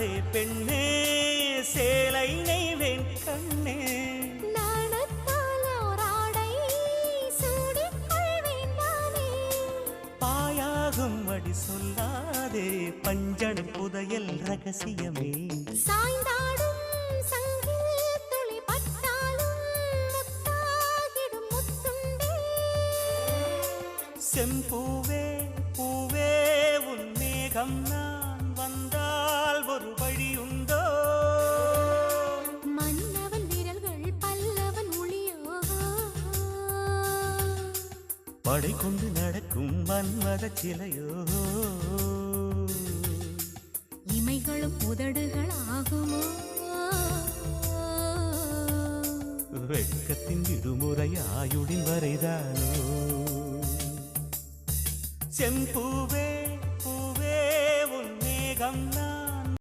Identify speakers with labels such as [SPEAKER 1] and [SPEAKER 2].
[SPEAKER 1] சொல்லாதே பெண்ணே சேலை நெய்வேன் கண்ணே பாயாகும் அடி சொல்லாதே பஞ்சனை புதையல் ரகசியமே
[SPEAKER 2] சாய்ந்தாடும் சங்கில் துளி பட்டாலும் முத்தாகிடும் முத்துண்டே
[SPEAKER 1] செம்பூவே பூவே உன் மேகம் நான் வந்தால் ஒரு வழியுண்டோ
[SPEAKER 2] மன்னவன் விரல்கள் பல்லவன் ஒளியோ
[SPEAKER 1] படை கொண்டு நடக்கும் மன்மத சிலையோ
[SPEAKER 2] இமைகளும் உதடுகள் ஆகுமோ
[SPEAKER 1] வெட்கத்தின் விடுமுறை ஆயுடின் வரைதானோ செம்பூவே பூவே உன் மேகம்